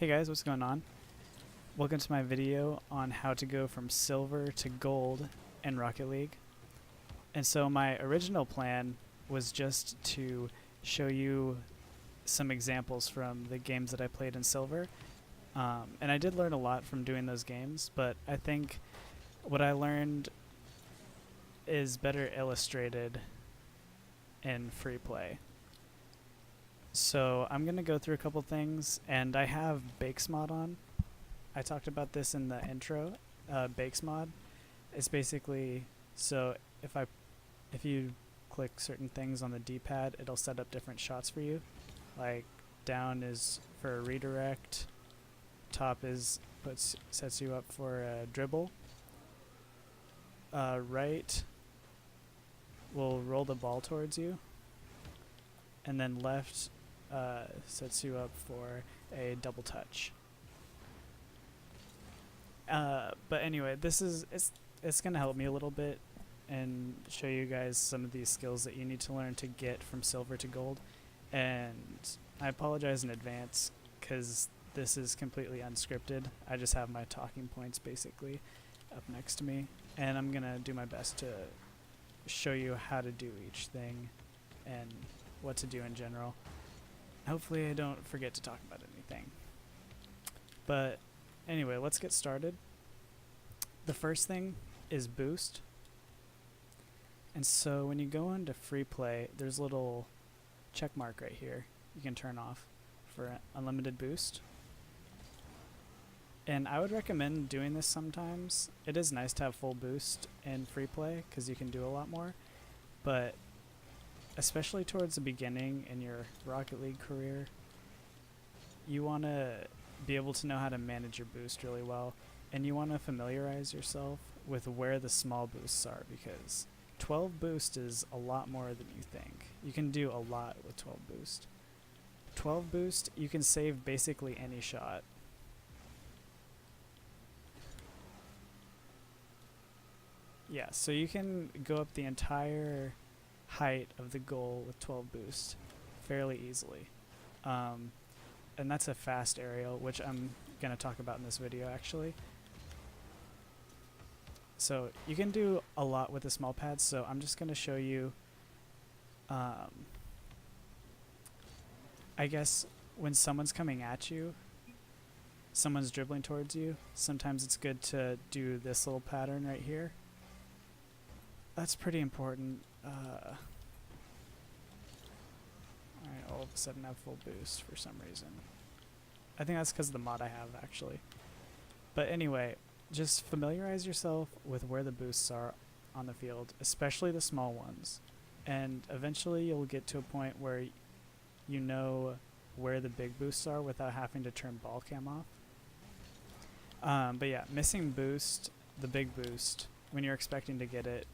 Hey guys, what's going on? Welcome to my video on how to go from silver to gold in Rocket League. And so my original plan was just to show you some examples from the games that I played in silver. And I did learn a lot from doing those games, but I think what I learned is better illustrated in free play. So I'm going to go through a couple things, and I have Bakesmod on. I talked about this in the intro. Bakesmod is basically, so if you click certain things on the D-pad, it'll set up different shots for you. Like down is for a redirect, top is sets you up for a dribble. Right will roll the ball towards you, and then left sets you up for a double touch. But anyway, it's gonna help me a little bit and show you guys some of these skills that you need to learn to get from silver to gold. And I apologize in advance because this is completely unscripted. I just have my talking points basically up next to me, and I'm gonna do my best to show you how to do each thing and what to do in general. Hopefully I don't forget to talk about anything. But anyway, let's get started. The first thing is boost. And so when you go into free play, there's a little check mark right here you can turn off for unlimited boost. And I would recommend doing this sometimes. It is nice to have full boost in free play because you can do a lot more. But especially towards the beginning in your Rocket League career, you want to be able to know how to manage your boost really well, and you want to familiarize yourself with where the small boosts are, because 12 boost is a lot more than you think. You can do a lot with 12 boost. 12 boost, you can save basically any shot. Yeah, so you can go up the entire height of the goal with 12 boost fairly easily. And that's a fast aerial, which I'm going to talk about in this video actually. So you can do a lot with the small pads, so I'm just going to show you, I guess when someone's coming at you, someone's dribbling towards you, sometimes it's good to do this little pattern right here. That's pretty important. Alright, all of a sudden I have full boost for some reason. I think that's because of the mod I have actually. But anyway, just familiarize yourself with where the boosts are on the field, especially the small ones. And eventually you'll get to a point where you know where the big boosts are without having to turn ball cam off. But yeah, missing boost, the big boost, when you're expecting to get it,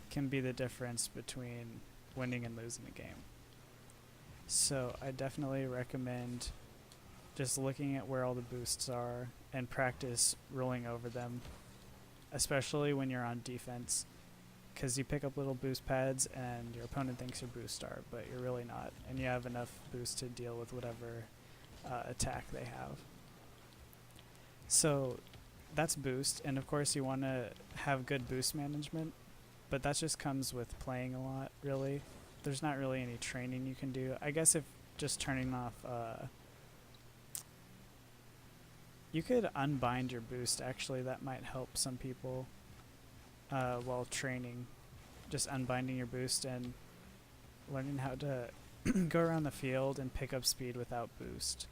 can be the difference between winning and losing a game. So I definitely recommend just looking at where all the boosts are and practice rolling over them, especially when you're on defense, because you pick up little boost pads and your opponent thinks you're boost star, but you're really not, and you have enough boost to deal with whatever attack they have. So that's boost, and of course you want to have good boost management, but that just comes with playing a lot, really. There's not really any training you can do. I guess if just turning off, you could unbind your boost, actually. That might help some people while training. Just unbinding your boost and learning how to go around the field and pick up speed without boost.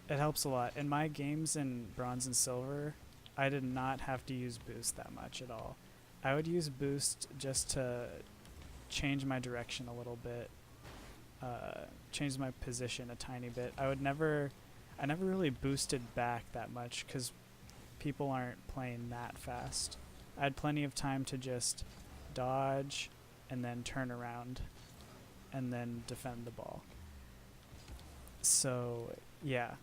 It helps a lot. In my games in bronze and silver, I did not have to use boost that much at all. I would use boost just to change my direction a little bit, change my position a tiny bit. I never really boosted back that much because people aren't playing that fast. I had plenty of time to just dodge and then turn around and then defend the ball. So yeah,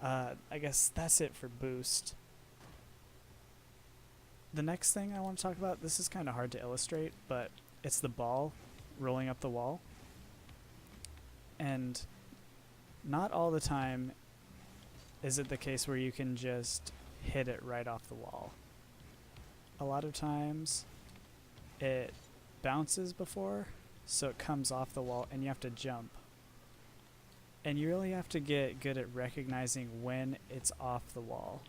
I guess that's it for boost. The next thing I want to talk about, this is kind of hard to illustrate, but it's the ball rolling up the wall. And not all the time is it the case where you can just hit it right off the wall. A lot of times it bounces before, so it comes off the wall and you have to jump. And you really have to get good at recognizing when it's off the wall.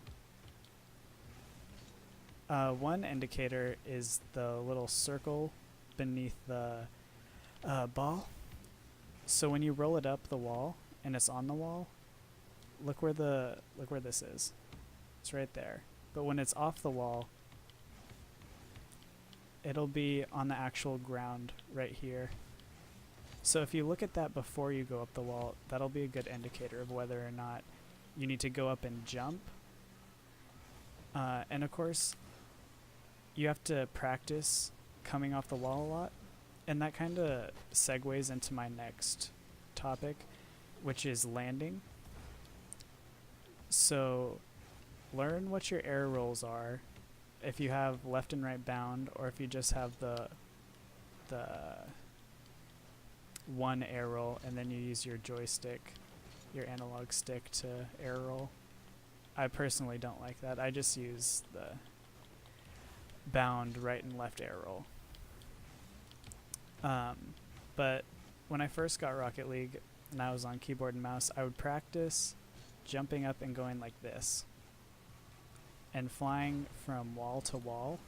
One indicator is the little circle beneath the ball. So when you roll it up the wall and it's on the wall, look where this is. It's right there. But when it's off the wall, it'll be on the actual ground right here. So if you look at that before you go up the wall, that'll be a good indicator of whether or not you need to go up and jump. And of course, you have to practice coming off the wall a lot. And that kind of segues into my next topic, which is landing. So learn what your air rolls are, if you have left and right bound, or if you just have the one air roll and then you use your joystick, your analog stick to air roll. I personally don't like that. I just use the bound right and left air roll. But when I first got Rocket League and I was on keyboard and mouse, I would practice jumping up and going like this and flying from wall to wall.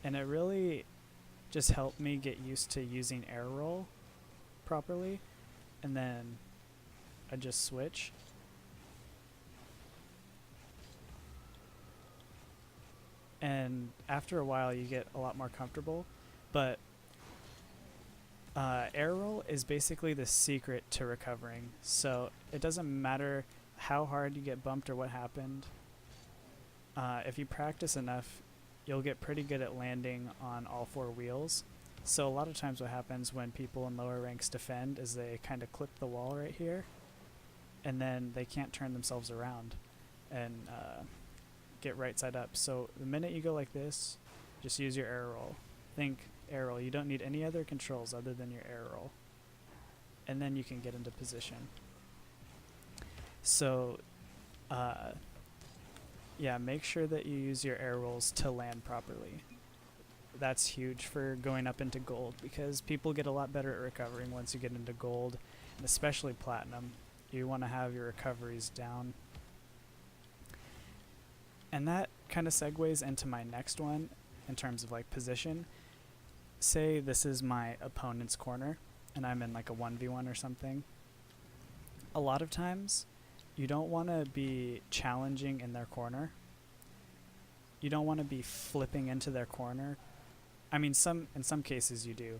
And it really just helped me get used to using air roll properly. And then I just switch. And after a while you get a lot more comfortable. But air roll is basically the secret to recovering. So it doesn't matter how hard you get bumped or what happened. If you practice enough, you'll get pretty good at landing on all four wheels. So a lot of times what happens when people in lower ranks defend is they kind of clip the wall right here, and then they can't turn themselves around and get right side up. So the minute you go like this, just use your air roll. Think air roll. You don't need any other controls other than your air roll. And then you can get into position. So yeah, make sure that you use your air rolls to land properly. That's huge for going up into gold, because people get a lot better at recovering once you get into gold, and especially platinum. You want to have your recoveries down. And that kind of segues into my next one in terms of like position. Say this is my opponent's corner and I'm in like a 1v1 or something. A lot of times you don't want to be challenging in their corner. You don't want to be flipping into their corner. I mean, in some cases you do,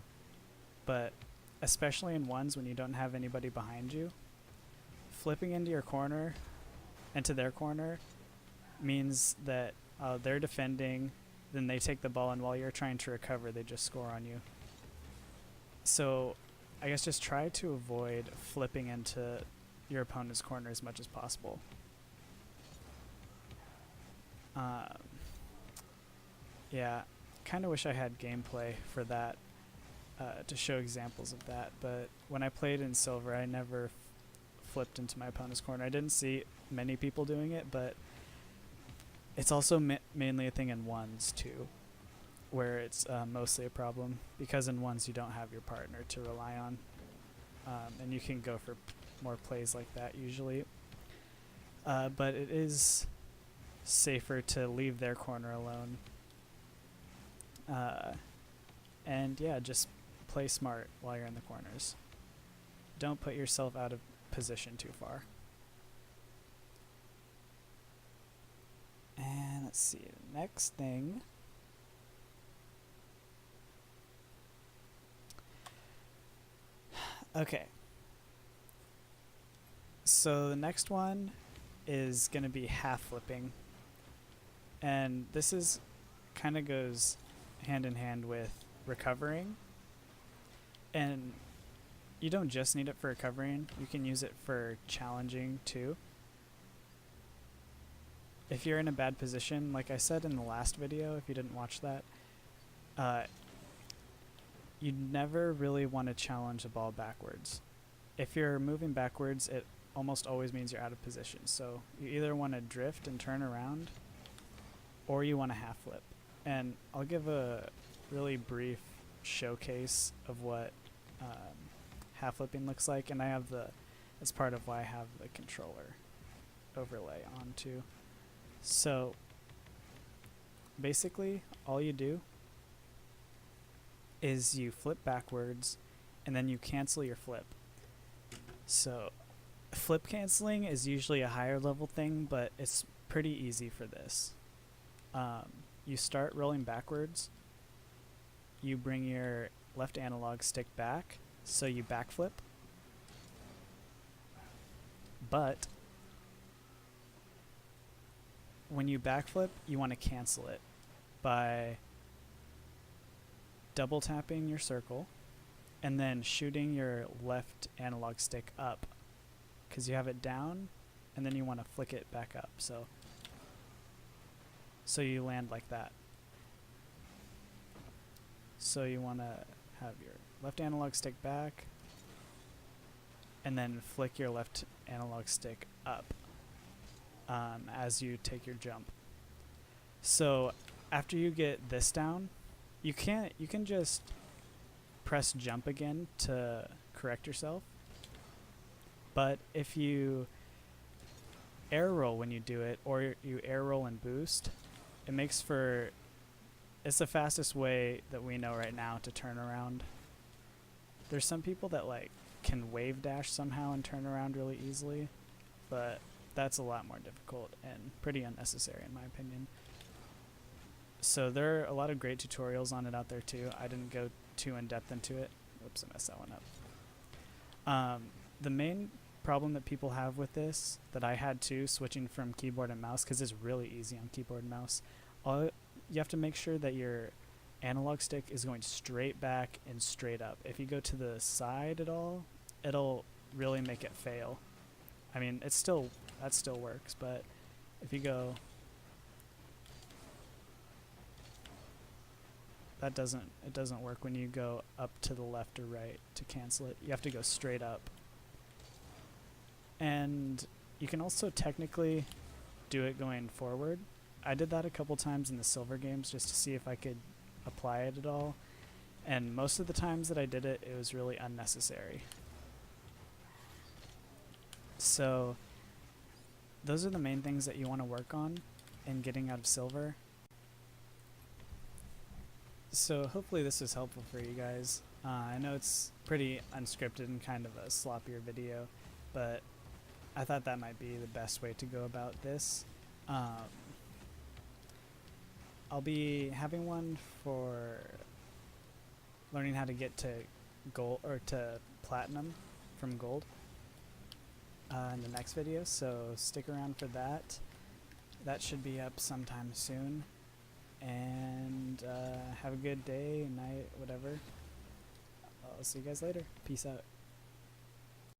but especially in ones when you don't have anybody behind you, flipping into your corner, into their corner, means that they're defending, then they take the ball, and while you're trying to recover, they just score on you. So I guess just try to avoid flipping into your opponent's corner as much as possible. Yeah, kind of wish I had gameplay for that to show examples of that, but when I played in Silver, I never flipped into my opponent's corner. I didn't see many people doing it, but it's also mainly a thing in ones too, where it's mostly a problem, because in ones you don't have your partner to rely on, and you can go for more plays like that usually. But it is safer to leave their corner alone. And yeah, just play smart while you're in the corners. Don't put yourself out of position too far. And let's see, the next thing. Okay. So the next one is going to be half flipping. And this is kind of goes hand in hand with recovering. And you don't just need it for recovering, you can use it for challenging too. If you're in a bad position, like I said in the last video, if you didn't watch that, you never really want to challenge the ball backwards. If you're moving backwards, it almost always means you're out of position. So you either want to drift and turn around, or you want to half flip. And I'll give a really brief showcase of what half flipping looks like, and I have that's part of why I have the controller overlay on too. So basically all you do is you flip backwards and then you cancel your flip. So flip canceling is usually a higher level thing, but it's pretty easy for this. You start rolling backwards, you bring your left analog stick back, so you backflip, but when you backflip, you want to cancel it by double tapping your circle and then shooting your left analog stick up, because you have it down and then you want to flick it back up, so you land like that. So you want to have your left analog stick back and then flick your left analog stick up as you take your jump. So after you get this down, you can just press jump again to correct yourself. But if you air roll when you do it, or you air roll and boost, it's the fastest way that we know right now to turn around. There's some people that like can wave dash somehow and turn around really easily, but that's a lot more difficult and pretty unnecessary in my opinion. So there are a lot of great tutorials on it out there too. I didn't go too in depth into it. Oops, I messed that one up. The main problem that people have with this, that I had too, switching from keyboard and mouse, because it's really easy on keyboard and mouse, you have to make sure that your analog stick is going straight back and straight up. If you go to the side at all, it'll really make it fail. I mean, that still works, but if you go, it doesn't work when you go up to the left or right to cancel it. You have to go straight up. And you can also technically do it going forward. I did that a couple times in the silver games just to see if I could apply it at all, and most of the times that I did it, it was really unnecessary. So those are the main things that you want to work on in getting out of silver. So hopefully this was helpful for you guys. I know it's pretty unscripted and kind of a sloppier video, but I thought that might be the best way to go about this. I'll be having one for learning how to get to gold or to platinum from gold in the next video, so stick around for that. That should be up sometime soon. And have a good day, night, whatever. I'll see you guys later. Peace out.